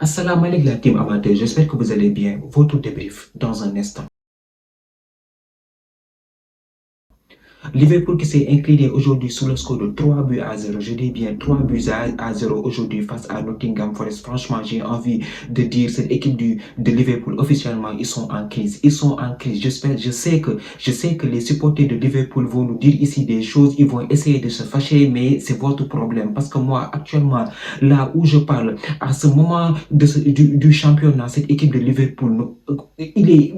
Assalamu alaikum la team amateur, j'espère que vous allez bien. Votre débrief dans un instant. Liverpool qui s'est incliné aujourd'hui sous le score de 3 buts à 0. Je dis bien 3 buts à 0 aujourd'hui face à Nottingham Forest. Franchement, j'ai envie de dire cette équipe de Liverpool, officiellement, ils sont en crise. Ils sont en crise. Je sais que les supporters de Liverpool vont nous dire ici des choses. Ils vont essayer de se fâcher, mais c'est votre problème. Parce que moi, actuellement, là où je parle, à ce moment du championnat, cette équipe de Liverpool,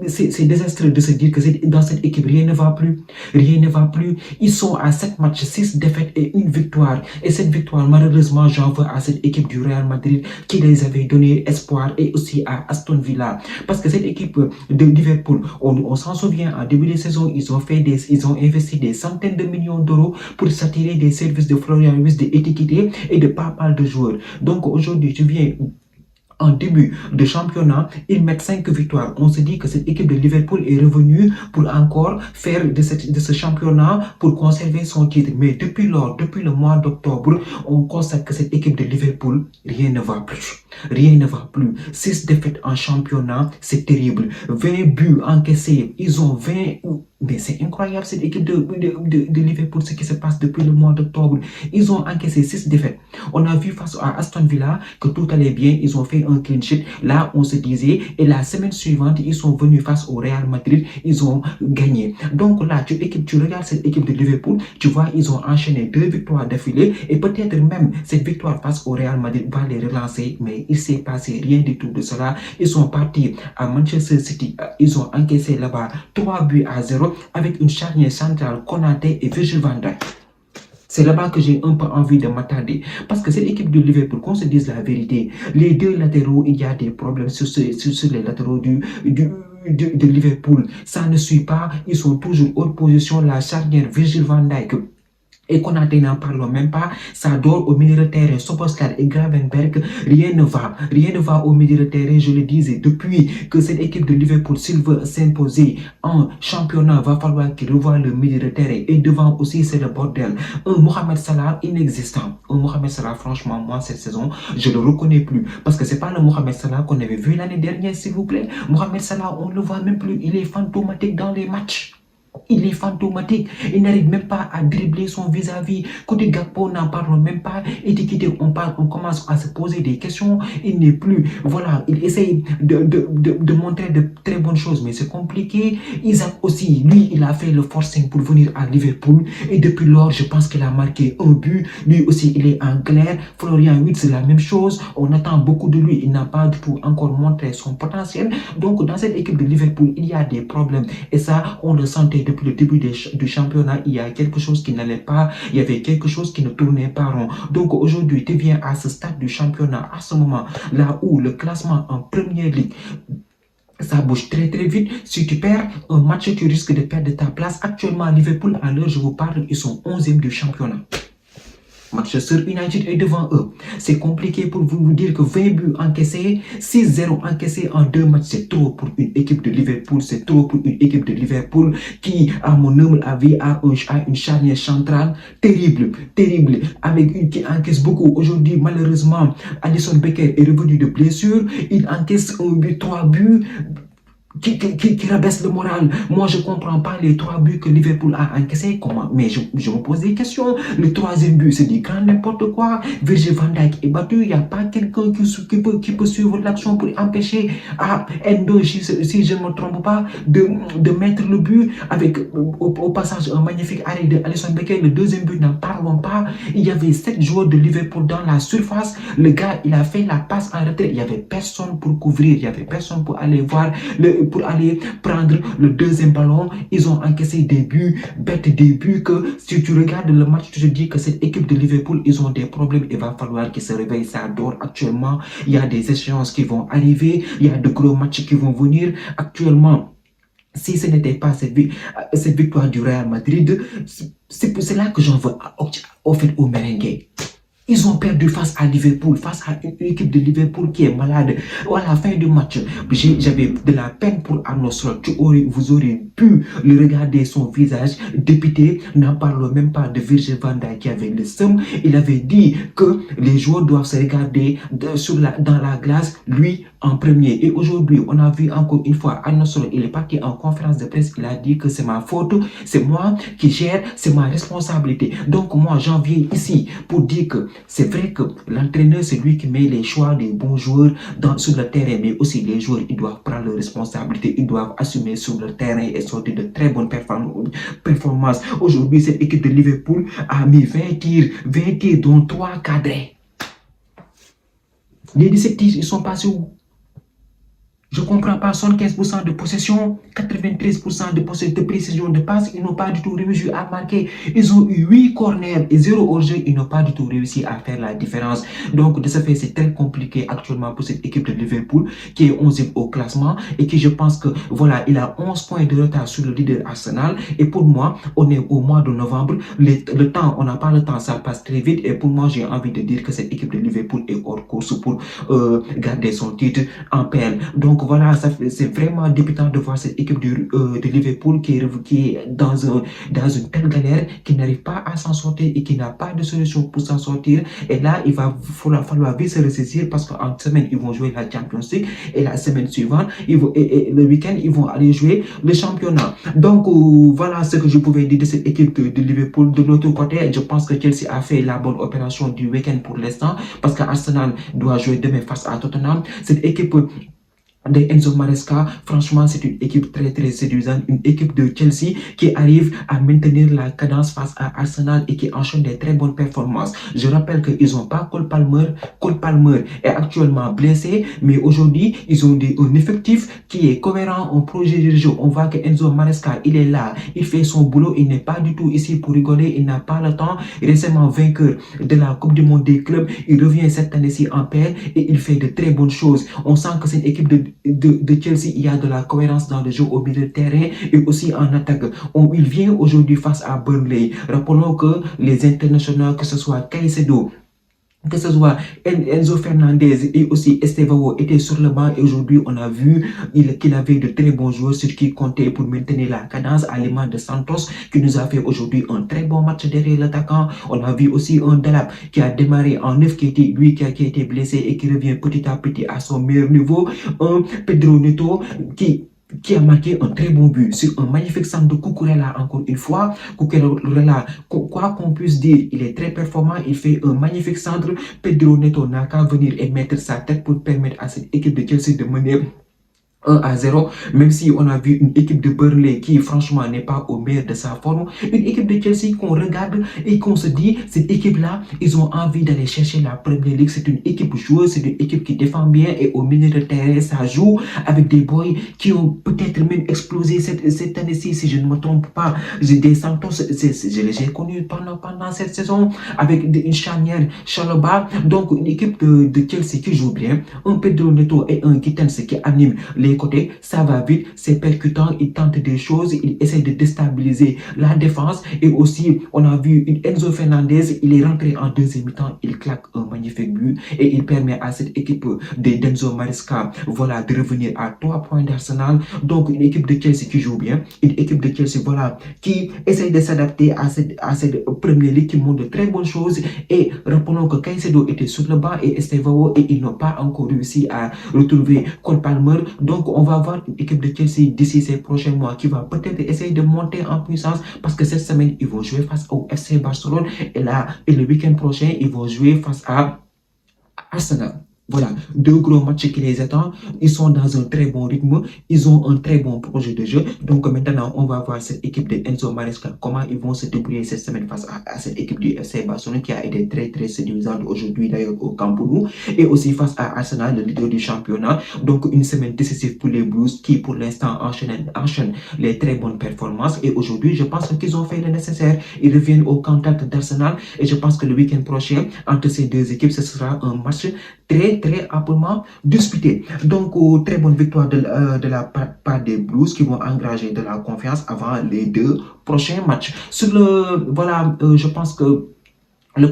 c'est désastreux de se dire que dans cette équipe, rien ne va plus. Rien ne va plus. Ils sont à 7 matchs, 6 défaites et 1 victoire. Et cette victoire, malheureusement, j'en veux à cette équipe du Real Madrid qui les avait donné espoir, et aussi à Aston Villa. Parce que cette équipe de Liverpool, on s'en souvient, en début de saison, ils ont investi des centaines de millions d'euros pour s'attirer des services de Florian Wirtz, de Ekitike et de pas mal de joueurs. Donc aujourd'hui, je viens en début de championnat, ils mettent 5 victoires. On se dit que cette équipe de Liverpool est revenue pour encore faire de ce championnat pour conserver son titre. Mais depuis le mois d'octobre, on constate que cette équipe de Liverpool, rien ne va plus. Rien ne va plus. 6 défaites en championnat, c'est terrible. 20 buts encaissés. Ils ont 20... Mais c'est incroyable cette équipe de Liverpool, ce qui se passe depuis le mois d'octobre. Ils ont encaissé 6 défaites. On a vu face à Aston Villa que tout allait bien. Ils ont fait un clean sheet. Là, on se disait, et la semaine suivante, ils sont venus face au Real Madrid. Ils ont gagné. Donc là, tu regardes cette équipe de Liverpool, tu vois, ils ont enchaîné 2 victoires d'affilée. Et peut-être même cette victoire face au Real Madrid va les relancer. Mais il s'est passé rien du tout de cela. Ils sont partis à Manchester City. Ils ont encaissé là-bas 3 buts à 0. Avec une charnière centrale, Konaté et Virgil van Dijk. C'est là-bas que j'ai un peu envie de m'attarder. Parce que cette équipe de Liverpool, qu'on se dise la vérité, les deux latéraux, il y a des problèmes sur les latéraux de Liverpool. Ça ne suit pas. Ils sont toujours haute position. La charnière Virgil van Dijk et Konaté, n'en parlons même pas, ça dort au milieu de terrain. Szoboszlai et Gravenberch, rien ne va au milieu de terrain. Je le disais, depuis que cette équipe de Liverpool, s'il veut s'imposer en championnat, va falloir qu'il revoie le milieu de terrain. Et devant aussi, c'est le bordel. Un Mohamed Salah inexistant. Un Mohamed Salah, franchement, moi, cette saison, je le reconnais plus. Parce que c'est pas le Mohamed Salah qu'on avait vu l'année dernière, s'il vous plaît. Mohamed Salah, on ne le voit même plus. Il est fantomatique dans les matchs. Il est fantomatique. Il n'arrive même pas à dribbler son vis-à-vis. Côté Gakpo, n'en parlons même pas. Ekitike, on commence à se poser des questions. Il n'est plus. Voilà, il essaye de montrer de très bonnes choses, mais c'est compliqué. Isaac aussi, lui, il a fait le forcing pour venir à Liverpool. Et depuis lors, je pense qu'il a marqué un but. Lui aussi, il est en clair. Florian Wirtz, c'est la même chose. On attend beaucoup de lui. Il n'a pas du tout encore montré son potentiel. Donc, dans cette équipe de Liverpool, il y a des problèmes. Et ça, on le sentait depuis le début du championnat. Il y a quelque chose qui n'allait pas, il y avait quelque chose qui ne tournait pas rond. Donc aujourd'hui, tu viens à ce stade du championnat, à ce moment là où le classement en première ligue, ça bouge très très vite. Si tu perds un match, tu risques de perdre ta place. Actuellement, Liverpool, à l'heure je vous parle, ils sont 11e du championnat. Manchester United est devant eux. C'est compliqué pour vous dire que 20 buts encaissés, 6-0 encaissés en 2 matchs, c'est trop pour une équipe de Liverpool. C'est trop pour une équipe de Liverpool qui, à mon humble avis, a une charnière centrale terrible, qui encaisse beaucoup. Aujourd'hui, malheureusement, Alisson Becker est revenu de blessure. Il encaisse 3 buts. Qui rabaisse le moral. Moi, je ne comprends pas les 3 buts que Liverpool a encaissés. Comment? Mais je me pose des questions. Le 3e but, c'est du grand n'importe quoi. Virgil van Dijk est battu. Il n'y a pas quelqu'un qui peut suivre l'action pour empêcher Endo, si je ne me trompe pas, de mettre le but avec au passage un magnifique arrêt de Alisson Becker. Le 2e but, n'en parlons pas. Il y avait 7 joueurs de Liverpool dans la surface. Le gars, il a fait la passe en retrait. Il n'y avait personne pour couvrir. Il n'y avait personne pour aller voir pour aller prendre le 2e ballon. Ils ont encaissé des buts, bêtes des buts que si tu regardes le match, tu te dis que cette équipe de Liverpool, ils ont des problèmes. Il va falloir qu'ils se réveillent. Ça dort actuellement. Il y a des échéances qui vont arriver. Il y a de gros matchs qui vont venir. Actuellement, si ce n'était pas cette victoire du Real Madrid, c'est là que j'en veux au fait au merengue. Ils ont perdu face à Liverpool, face à une équipe de Liverpool qui est malade. À la fin du match, j'avais de la peine pour Arne Slot. Vous aurez pu le regarder son visage dépité. N'en parlons même pas de Virgil van Dijk qui avait le seum. Il avait dit que les joueurs doivent se regarder dans la glace, lui en premier. Et aujourd'hui, on a vu encore une fois Arne Slot. Il est parti en conférence de presse. Il a dit que c'est ma faute, c'est moi qui gère, c'est ma responsabilité. Donc moi, j'en viens ici pour dire que c'est vrai que l'entraîneur, c'est lui qui met les choix des bons joueurs sur le terrain, mais aussi les joueurs, ils doivent prendre leurs responsabilités, ils doivent assumer sur le terrain et sortir de très bonnes performances. Aujourd'hui, cette équipe de Liverpool a mis 20 tirs dont 3 cadrés. Les 17 tirs, ils sont passés où? Je ne comprends pas, 75% de possession, 93% de précision de passe, ils n'ont pas du tout réussi à marquer. Ils ont eu 8 corners et 0 hors-jeu, ils n'ont pas du tout réussi à faire la différence. Donc, de ce fait, c'est très compliqué actuellement pour cette équipe de Liverpool qui est 11e au classement et qui, je pense que, voilà, il a 11 points de retard sur le leader Arsenal. Et pour moi, on est au mois de novembre. Le temps, on n'a pas le temps, ça passe très vite. Et pour moi, j'ai envie de dire que cette équipe de Liverpool est hors course pour garder son titre en PL. Donc voilà, c'est vraiment débutant de voir cette équipe de Liverpool qui est dans une telle galère, qui n'arrive pas à s'en sortir et qui n'a pas de solution pour s'en sortir. Et là, il va falloir vite se ressaisir parce qu'en semaine, ils vont jouer la Champions League et la semaine suivante, et le week-end, ils vont aller jouer le championnat. Donc voilà ce que je pouvais dire de cette équipe de Liverpool. De l'autre côté, je pense que Chelsea a fait la bonne opération du week-end pour l'instant parce qu'Arsenal doit jouer demain face à Tottenham. Cette équipe de Enzo Maresca, franchement, c'est une équipe très très séduisante, une équipe de Chelsea qui arrive à maintenir la cadence face à Arsenal et qui enchaîne des très bonnes performances. Je rappelle qu'ils n'ont pas Cole Palmer. Cole Palmer est actuellement blessé, mais aujourd'hui, ils ont un effectif qui est cohérent, un projet de jeu. On voit que Enzo Maresca, il est là, il fait son boulot, il n'est pas du tout ici pour rigoler, il n'a pas le temps. Récemment vainqueur de la Coupe du Monde des clubs, il revient cette année-ci en paire et il fait de très bonnes choses. On sent que c'est une équipe de Chelsea, il y a de la cohérence dans le jeu au milieu de terrain et aussi en attaque. Il vient aujourd'hui face à Burnley. Rappelons que les internationaux, que ce soit Caicedo, que ce soit Enzo Fernandez et aussi Estevao étaient sur le banc et aujourd'hui on a vu qu'il avait de très bons joueurs sur qui compter pour maintenir la cadence à l'image de Santos qui nous a fait aujourd'hui un très bon match derrière l'attaquant. On a vu aussi un Delap qui a démarré en neuf qui a été blessé et qui revient petit à petit à son meilleur niveau. Un Pedro Neto qui a marqué un très bon but sur un magnifique centre de Cucurella encore une fois. Cucurella, quoi qu'on puisse dire, il est très performant, il fait un magnifique centre. Pedro Neto n'a qu'à venir et mettre sa tête pour permettre à cette équipe de Chelsea de mener 1-0, même si on a vu une équipe de Burnley qui franchement n'est pas au meilleur de sa forme, une équipe de Chelsea qu'on regarde et qu'on se dit, cette équipe-là, ils ont envie d'aller chercher la Premier League, c'est une équipe joueuse, c'est une équipe qui défend bien et au milieu de terrain, ça joue avec des boys qui ont peut-être même explosé cette année-ci, si je ne me trompe pas. Des Santos, je les ai connus pendant cette saison avec une charnière Chalobah, donc une équipe de Chelsea qui joue bien, un Pedro Neto et un Gittens qui anime les côtés, ça va vite, c'est percutant, il tente des choses, il essaie de déstabiliser la défense et aussi on a vu Enzo Fernandez, il est rentré en deuxième mi-temps, il claque un magnifique but et il permet à cette équipe d'Enzo Maresca, voilà, de revenir à 3 points d'Arsenal. Donc une équipe de Chelsea qui joue bien, une équipe de Chelsea, voilà, qui essaie de s'adapter à cette première ligue, qui montre de très bonnes choses. Et rappelons que Caicedo était sur le banc et Estevao et ils n'ont pas encore réussi à retrouver Cole Palmer. Donc on va voir une équipe de Chelsea d'ici ces prochains mois qui va peut-être essayer de monter en puissance parce que cette semaine ils vont jouer face au FC Barcelone et le week-end prochain ils vont jouer face à Arsenal. Voilà, 2 gros matchs qui les attendent. Ils sont dans un très bon rythme. Ils ont un très bon projet de jeu. Donc maintenant, on va voir cette équipe de Enzo Maresca, comment ils vont se débrouiller cette semaine face à cette équipe du FC Barcelone qui a été très très séduisante aujourd'hui d'ailleurs au Camp Nou. Et aussi face à Arsenal, le leader du championnat. Donc une semaine décisive pour les Blues qui pour l'instant enchaînent les très bonnes performances. Et aujourd'hui, je pense qu'ils ont fait le nécessaire. Ils reviennent au contact d'Arsenal. Et je pense que le week-end prochain, entre ces deux équipes, ce sera un match très amplement disputé. Donc très bonne victoire de la part des Blues qui vont engager de la confiance avant les 2 prochains matchs. Sur le, voilà, je pense que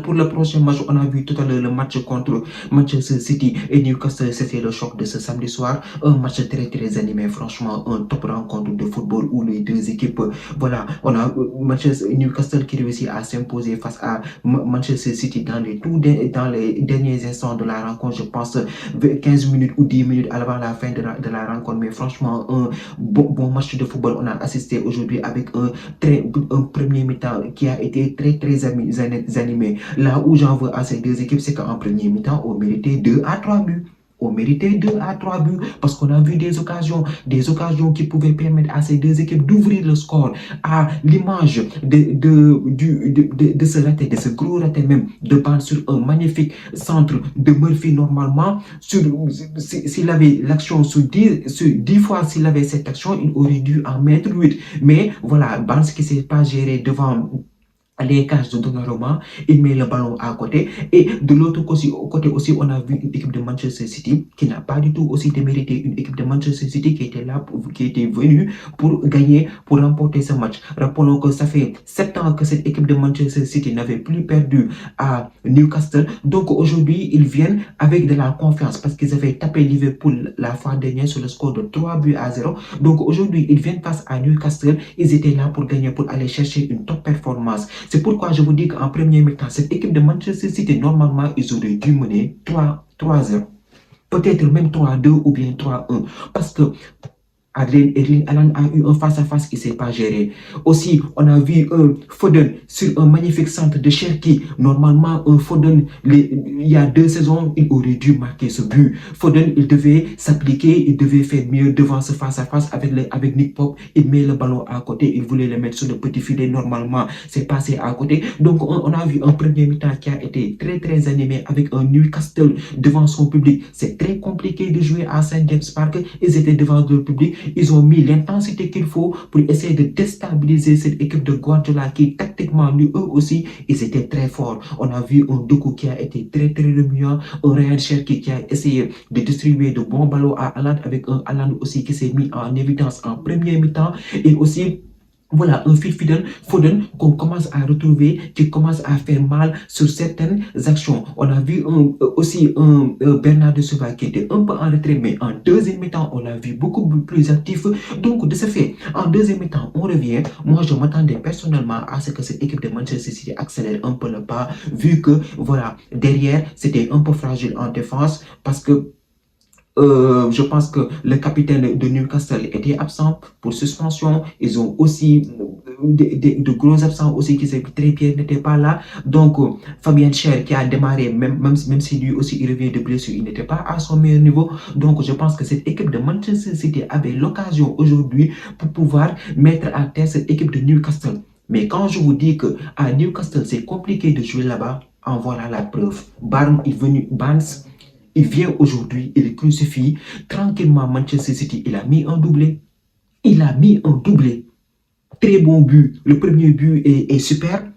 Pour le prochain match, on a vu tout à l'heure le match contre Manchester City et Newcastle, c'était le choc de ce samedi soir. Un match très très animé, franchement, un top rencontre de football où les deux équipes, voilà, on a Newcastle qui réussit à s'imposer face à Manchester City dans les derniers instants de la rencontre, je pense 15 minutes ou 10 minutes avant la fin de la rencontre. Mais franchement, un bon match de football, on a assisté aujourd'hui avec un premier mi-temps qui a été très très animé. Là où j'en veux à ces deux équipes, c'est qu'en premier mi-temps, on méritait 2 à 3 buts. On méritait 2 à 3 buts parce qu'on a vu des occasions qui pouvaient permettre à ces deux équipes d'ouvrir le score à l'image de ce raté, de ce gros raté même, de balle sur un magnifique centre de Murphy normalement. S'il avait l'action sur 10 fois, s'il avait cette action, il aurait dû en mettre 8. Mais voilà, Barnes qui ne s'est pas géré devant les cages de Donnarumma, il met le ballon à côté. Et de l'autre côté aussi, on a vu une équipe de Manchester City qui n'a pas du tout aussi démérité. Une équipe de Manchester City qui était là, qui était venue pour gagner, pour remporter ce match. Rappelons que ça fait 7 ans que cette équipe de Manchester City n'avait plus perdu à Newcastle. Donc aujourd'hui, ils viennent avec de la confiance parce qu'ils avaient tapé Liverpool la fois dernière sur le score de 3 buts à 0. Donc aujourd'hui, ils viennent face à Newcastle. Ils étaient là pour gagner, pour aller chercher une top performance. C'est pourquoi je vous dis qu'en premier mi-temps, cette équipe de Manchester City, normalement, ils auraient dû mener 3-0. Peut-être même 3-2 ou bien 3-1. Parce que Erling Haaland a eu un face-à-face qui ne s'est pas géré. Aussi, on a vu un Foden sur un magnifique centre de Cherki. Normalement, un Foden, il y a 2 saisons, il aurait dû marquer ce but. Foden, il devait s'appliquer, il devait faire mieux devant ce face-à-face avec Nick Pope. Il met le ballon à côté, il voulait le mettre sur le petit filet. Normalement, c'est passé à côté. Donc, on a vu un premier mi-temps qui a été très, très animé avec un Newcastle devant son public. C'est très compliqué de jouer à Saint James Park. Ils étaient devant le public. Ils ont mis l'intensité qu'il faut pour essayer de déstabiliser cette équipe de Guardiola qui, tactiquement, eux aussi, ils étaient très forts. On a vu un Doku qui a été très, très remuant, un Ryan Cherki qui a essayé de distribuer de bons ballons à Haaland avec un Haaland aussi qui s'est mis en évidence en premier mi-temps et aussi voilà un Foden qu'on commence à retrouver, qui commence à faire mal sur certaines actions. On a vu aussi un Bernardo Silva qui était un peu en retrait, mais en deuxième mi-temps, on l'a vu beaucoup plus actif. Donc, de ce fait, en deuxième mi-temps, on revient. Moi, je m'attendais personnellement à ce que cette équipe de Manchester City accélère un peu le pas, vu que, voilà, derrière, c'était un peu fragile en défense, parce que je pense que le capitaine de Newcastle était absent pour suspension. Ils ont aussi de gros absents aussi qui très bien n'étaient pas là. Donc, Fabien Cher qui a démarré, même si lui aussi il revient de blessure, il n'était pas à son meilleur niveau. Donc, je pense que cette équipe de Manchester City avait l'occasion aujourd'hui pour pouvoir mettre à terre cette équipe de Newcastle. Mais quand je vous dis que à Newcastle, c'est compliqué de jouer là-bas, en voilà la preuve. Barnes il vient aujourd'hui, il crucifie tranquillement Manchester City. Il a mis un doublé. Il a mis un doublé. Très bon but. Le premier but est super.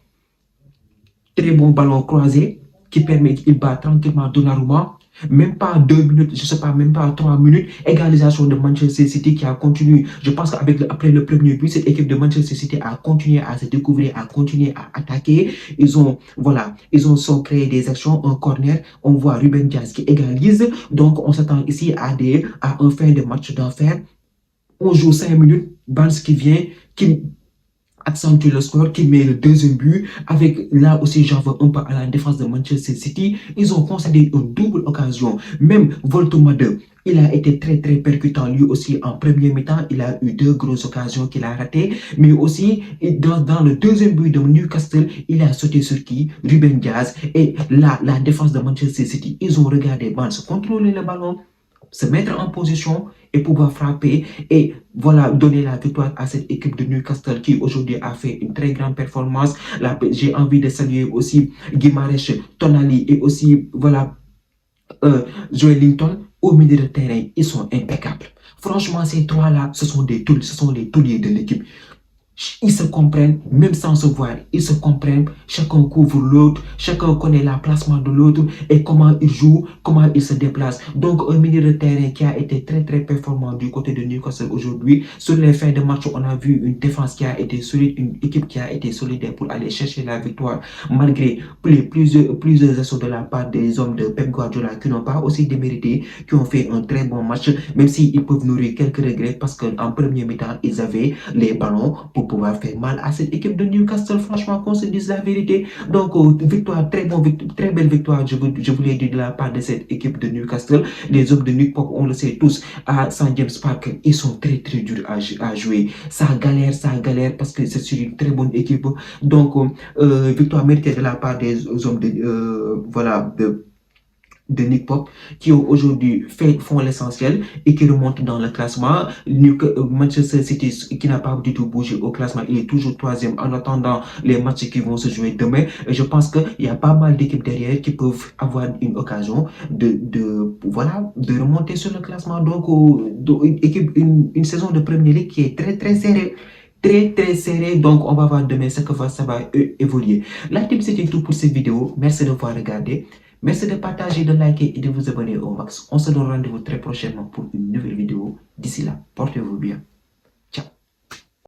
Très bon ballon croisé qui permet qu'il bat tranquillement Donnarumma. Même pas 2 minutes, je ne sais pas, même pas 3 minutes. Égalisation de Manchester City qui a continué. Je pense qu'après le premier but, cette équipe de Manchester City a continué à se découvrir, a continué à attaquer. Ils ont créé des actions, un corner. On voit Ruben Dias qui égalise. Donc, on s'attend ici à un fin de match d'enfer. On joue 5 minutes. Barnes qui vient, qui accentue le score, qui met le deuxième but. Avec là aussi, j'en veux un peu à la défense de Manchester City. Ils ont concédé une double occasion. Même Voltomade, il a été très très percutant lui aussi en premier mi-temps. Il a eu 2 grosses occasions qu'il a ratées. Mais aussi, dans le deuxième but de Newcastle, il a sauté sur qui? Ruben Dias. Et là, la défense de Manchester City, ils ont regardé Barnes contrôler le ballon, se mettre en position et pouvoir frapper et voilà donner la victoire à cette équipe de Newcastle qui aujourd'hui a fait une très grande performance. J'ai envie de saluer aussi Guimarães, Tonali et aussi voilà Joelinton au milieu de terrain. Ils sont impeccables. Franchement, ces trois-là, ce sont les tauliers de l'équipe. Ils se comprennent, même sans se voir, ils se comprennent, chacun couvre l'autre, chacun connaît l'emplacement de l'autre et comment il joue, comment il se déplace. Donc un milieu de terrain qui a été très performant du côté de Newcastle aujourd'hui. Sur les fins de match, on a vu une défense qui a été solide, une équipe qui a été solidaire pour aller chercher la victoire, malgré plusieurs assauts de la part des hommes de Pep Guardiola qui n'ont pas aussi démérité, qui ont fait un très bon match, même s'ils peuvent nourrir quelques regrets parce qu'en premier mi-temps, ils avaient les ballons pour pouvoir faire mal à cette équipe de Newcastle. Franchement, qu'on se dise la vérité. Donc, victoire, très belle victoire, je vous l'ai dit, de la part de cette équipe de Newcastle. Les hommes de Newport, on le sait tous, à St. James Park, ils sont très durs à jouer. Ça galère parce que c'est une très bonne équipe. Donc, victoire méritée de la part des hommes de Nick Pop qui aujourd'hui font l'essentiel et qui remontent dans le classement. Manchester City qui n'a pas du tout bougé au classement, il est toujours troisième en attendant les matchs qui vont se jouer demain. Et je pense qu'il y a pas mal d'équipes derrière qui peuvent avoir une occasion de remonter sur le classement. Donc, une saison de Premier League qui est très serrée. Très serré, donc on va voir demain ce que ça va évoluer. La team, c'était tout pour cette vidéo. Merci de voir regarder. Merci de partager, de liker et de vous abonner au max. On se donne rendez-vous très prochainement pour une nouvelle vidéo. D'ici là, portez-vous bien.